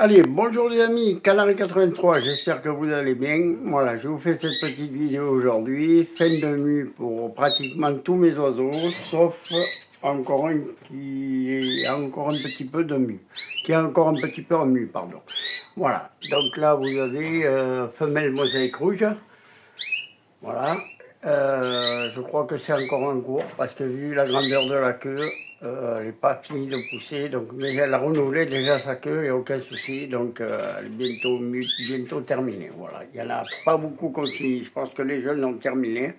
Allez, bonjour les amis, Canary 83, j'espère que vous allez bien. Voilà, je vous fais cette petite vidéo aujourd'hui, fin de mue pour pratiquement tous mes oiseaux, sauf encore un qui a encore un petit peu de mue, qui a encore un petit peu en mue, pardon. Voilà, donc là vous avez femelle mosaïque rouge, voilà. Je crois que c'est encore en cours parce que vu la grandeur de la queue, elle n'est pas finie de pousser. Donc, mais elle a renouvelé déjà sa queue, il n'y a aucun souci. Donc elle est bientôt terminée. Voilà. Il n'y en a pas beaucoup qui ont fini. Je pense que les jeunes l'ont terminé,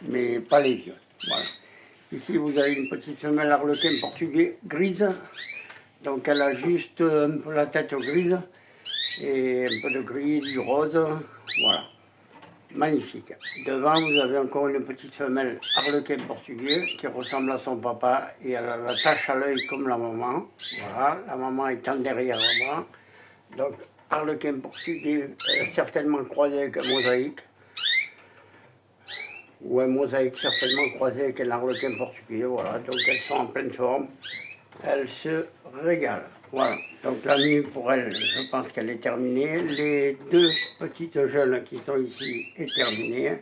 mais pas les vieux. Voilà. Ici vous avez une petite femelle arlequin portugais grise. Donc elle a juste un peu la tête grise et un peu de gris, du rose. Voilà. Magnifique. Devant, vous avez encore une petite femelle arlequin portugais qui ressemble à son papa et elle a la tache à l'œil comme la maman. Voilà, la maman étant derrière le bras. Donc, arlequin portugais certainement croisé avec un mosaïque. Ou un mosaïque certainement croisé avec un arlequin portugais. Voilà, donc elles sont en pleine forme. Elles se régalent. Voilà, donc la nuit pour elle, je pense qu'elle est terminée. Les deux petites jeunes qui sont ici est terminée.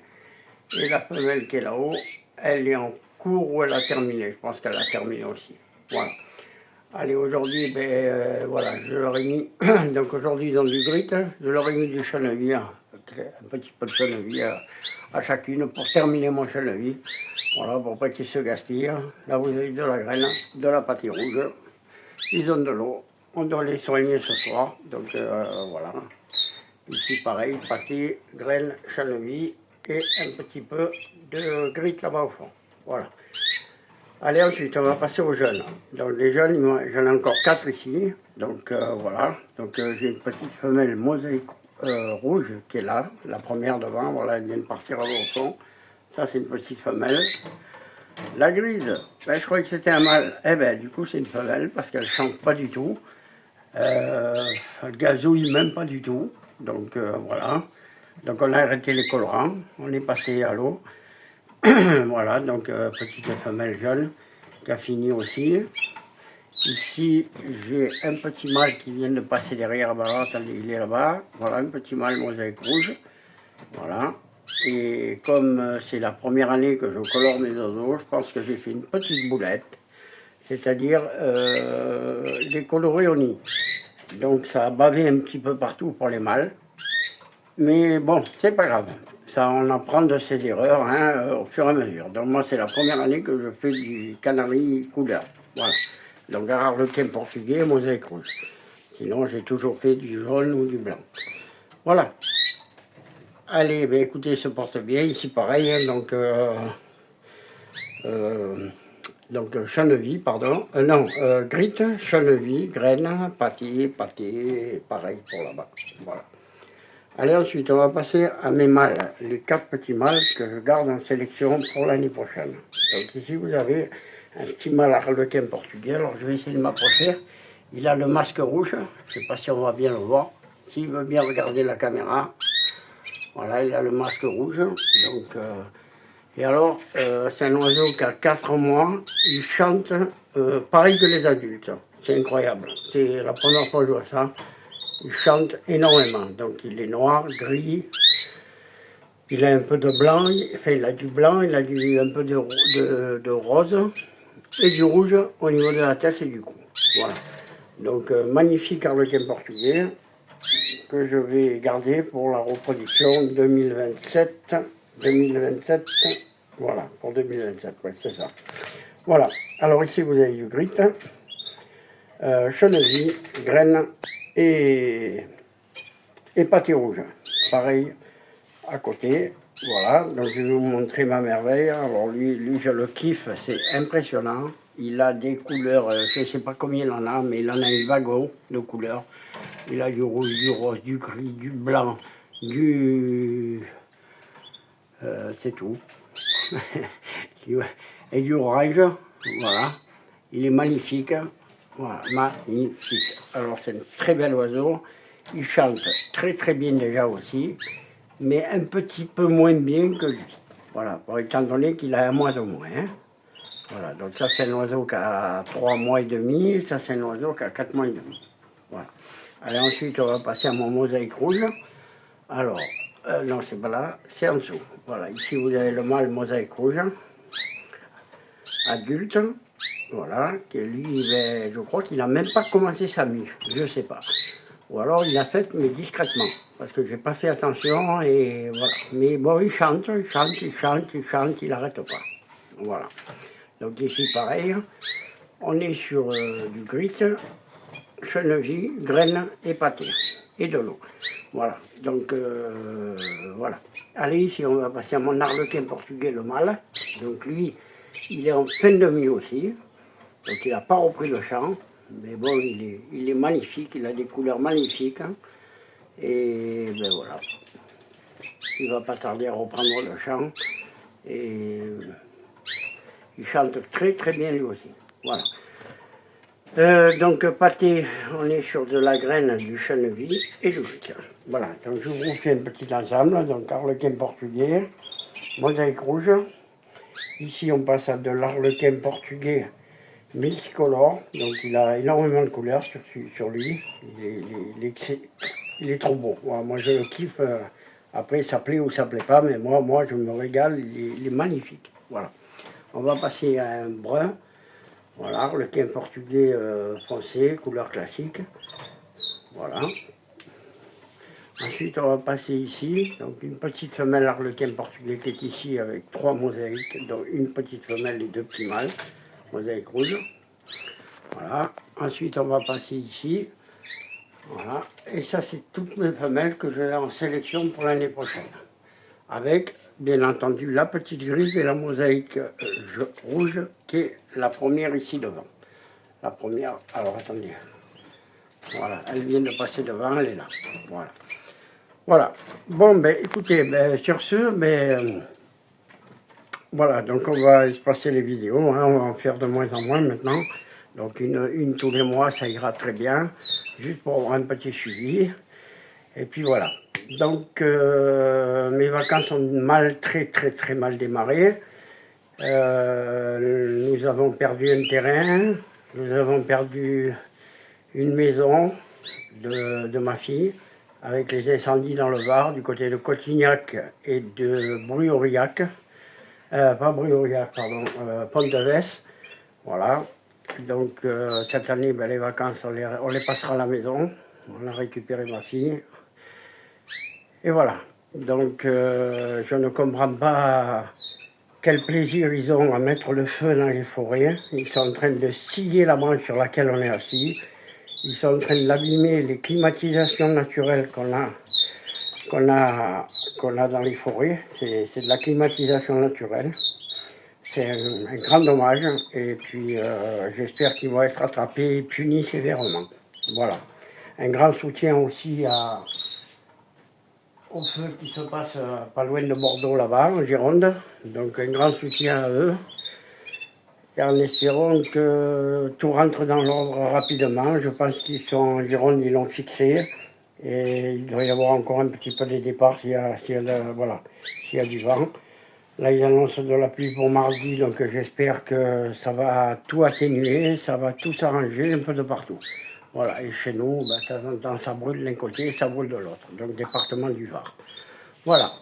Et la femelle qui est là-haut, elle est en cours ou elle a terminé. Je pense qu'elle a terminé aussi. Voilà. Allez, aujourd'hui, voilà, je leur ai mis, donc aujourd'hui ils ont du grit, je leur ai mis du chenevis, un petit peu de chenevis à chacune pour terminer mon chenevis. Voilà, pour pas qu'ils se gaspillent. Là, vous avez de la graine, de la pâtée rouge. Ils ont de l'eau. On doit les soigner ce soir. Donc, voilà. Ici, pareil, pâtée, graines, chenevis et un petit peu de grit là-bas au fond. Voilà. Allez, ensuite, on va passer aux jeunes. Donc, les jeunes, j'en ai encore 4 ici. Donc, voilà. Donc, j'ai une petite femelle mosaïque rouge qui est là. La première devant. Voilà, elle vient de partir là-bas au fond. Ça, c'est une petite femelle. La grise, je croyais que c'était un mâle. Eh bien, du coup, c'est une femelle parce qu'elle ne chante pas du tout. Elle gazouille même pas du tout. Donc, voilà. Donc, on a arrêté les colorants. On est passé à l'eau. Voilà, donc petite femelle jeune qui a fini aussi. Ici, j'ai un petit mâle qui vient de passer derrière. Là, attendez, il est là-bas. Voilà, un petit mâle mosaïque rouge. Voilà. Et comme c'est la première année que je colore mes oiseaux, je pense que j'ai fait une petite boulette, c'est-à-dire des colorés au nid. Donc ça a bavé un petit peu partout pour les mâles. Mais bon, c'est pas grave. Ça, on apprend de ses erreurs au fur et à mesure. Donc moi, c'est la première année que je fais du canari couleur. Voilà. Donc arlequin portugais, mosaïque rouge. Sinon, j'ai toujours fait du jaune ou du blanc. Voilà. Allez, ben écoutez, se porte bien, ici pareil, hein, chenevis, pardon, non, grit, chenevis, graines, pâté, pareil pour là-bas, voilà. Allez, ensuite, on va passer à mes mâles, les 4 petits mâles que je garde en sélection pour l'année prochaine. Donc ici, vous avez un petit mâle arlequin portugais, alors je vais essayer de m'approcher. Il a le masque rouge, je ne sais pas si on va bien le voir, s'il veut bien regarder la caméra. Voilà, il a le masque rouge. Donc, et alors, c'est un oiseau qui a 4 mois. Il chante pareil que les adultes. C'est incroyable. C'est la première fois que je vois ça. Il chante énormément. Donc, il est noir, gris. Il a un peu de blanc. Enfin, il a du blanc, il a un peu de rose. Et du rouge au niveau de la tête et du cou. Voilà. Donc, magnifique arlequin portugais que je vais garder pour la reproduction 2027, voilà, pour 2027, ouais, c'est ça. Voilà, alors ici vous avez du grit, chenevis, graines et pâté rouge. Pareil, à côté, voilà, donc je vais vous montrer ma merveille. Alors lui je le kiffe, c'est impressionnant. Il a des couleurs, je ne sais pas combien il en a, mais il en a un wagon de couleurs. Il a du rouge, du rose, du gris, du blanc, c'est tout. Et du orange, voilà. Il est magnifique, voilà, magnifique. Alors c'est un très bel oiseau. Il chante très très bien déjà aussi, mais un petit peu moins bien que lui. Voilà, pour étant donné qu'il a un mois de moins. Hein. Voilà, donc ça c'est un oiseau qui a 3 mois et demi, ça c'est un oiseau qui a 4 mois et demi. Voilà. Allez, ensuite, on va passer à mon mosaïque rouge. Alors, non, c'est pas là, c'est en dessous. Voilà, ici, vous avez le mâle mosaïque rouge, adulte. Voilà, que lui, ben, je crois qu'il n'a même pas commencé sa mue, je sais pas. Ou alors il l'a fait, mais discrètement, parce que j'ai pas fait attention, et voilà. Mais bon, il chante, il chante, il chante, il chante, il n'arrête pas. Voilà. Donc ici, pareil, on est sur du grit, cheneville, graines et pâté, et de l'eau. Voilà, donc voilà. Allez, ici, on va passer à mon arlequin portugais, le mâle. Donc lui, il est en fin de mue aussi. Donc il n'a pas repris le chant, mais bon, il est magnifique, il a des couleurs magnifiques. Hein, et ben voilà, il va pas tarder à reprendre le chant. Et il chante très très bien lui aussi. Voilà. Donc pâté, on est sur de la graine, du chènevis et du huître. Voilà, donc je vous fais un petit ensemble. Donc arlequin portugais, mosaïque rouge. Ici on passe à de l'arlequin portugais multicolore, donc il a énormément de couleurs sur lui, il est trop beau. Moi je le kiffe, après ça plaît ou ça plaît pas, mais moi je me régale, il est magnifique. Voilà. On va passer à un brun, voilà, arlequin portugais foncé, couleur classique. Voilà. Ensuite on va passer ici, donc une petite femelle arlequin portugais qui est ici avec 3 mosaïques, donc une petite femelle et 2 petits mâles, mosaïque rouge. Voilà, ensuite on va passer ici, voilà, et ça c'est toutes mes femelles que je vais en sélection pour l'année prochaine. Avec, bien entendu, la petite grise et la mosaïque rouge, qui est la première ici devant. La première, alors attendez, voilà, elle vient de passer devant, elle est là, voilà. Voilà, bon ben écoutez, ben, sur ce, ben, voilà, donc on va espacer les vidéos, hein, on va en faire de moins en moins maintenant. Donc une tous les mois, ça ira très bien, juste pour avoir un petit suivi. Et puis voilà. Donc mes vacances ont très mal démarré. Nous avons perdu un terrain, nous avons perdu une maison de ma fille, avec les incendies dans le Var, du côté de Cotignac et de Bruyoriac. Pas Bruyoriac, pardon, Pont-de-Vesse. Voilà. Donc cette année, ben, les vacances, on les passera à la maison. On a récupéré ma fille. Et voilà. Donc je ne comprends pas quel plaisir ils ont à mettre le feu dans les forêts. Ils sont en train de scier la branche sur laquelle on est assis. Ils sont en train de l'abîmer, les climatisations naturelles qu'on a dans les forêts. C'est de la climatisation naturelle. C'est un grand dommage, et puis j'espère qu'ils vont être attrapés et punis sévèrement. Voilà. Un grand soutien aussi au feu qui se passe pas loin de Bordeaux, là-bas, en Gironde. Donc un grand soutien à eux. Et en espérant que tout rentre dans l'ordre rapidement. Je pense qu'ils sont en Gironde, ils l'ont fixé. Et il doit y avoir encore un petit peu de départ s'il y a du vent. Là, ils annoncent de la pluie pour mardi, donc j'espère que ça va tout atténuer, ça va tout s'arranger un peu de partout. Voilà, et chez nous, ben, de temps en temps, ça brûle d'un côté, ça brûle de l'autre, donc département du Var. Voilà.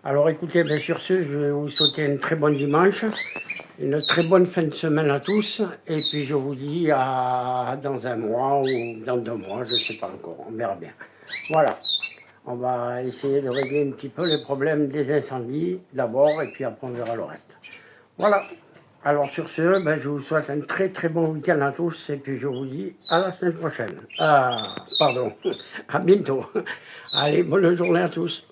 Alors écoutez, ben, sur ce, je vais vous souhaiter un très bon dimanche, une très bonne fin de semaine à tous, et puis je vous dis à dans un mois ou dans 2 mois, je ne sais pas encore, on verra bien. Voilà. On va essayer de régler un petit peu les problèmes des incendies d'abord, et puis après on verra le reste. Voilà. Alors sur ce, ben, je vous souhaite un très bon week-end à tous, et puis je vous dis à la semaine prochaine. Ah, pardon, à bientôt. Allez, bonne journée à tous.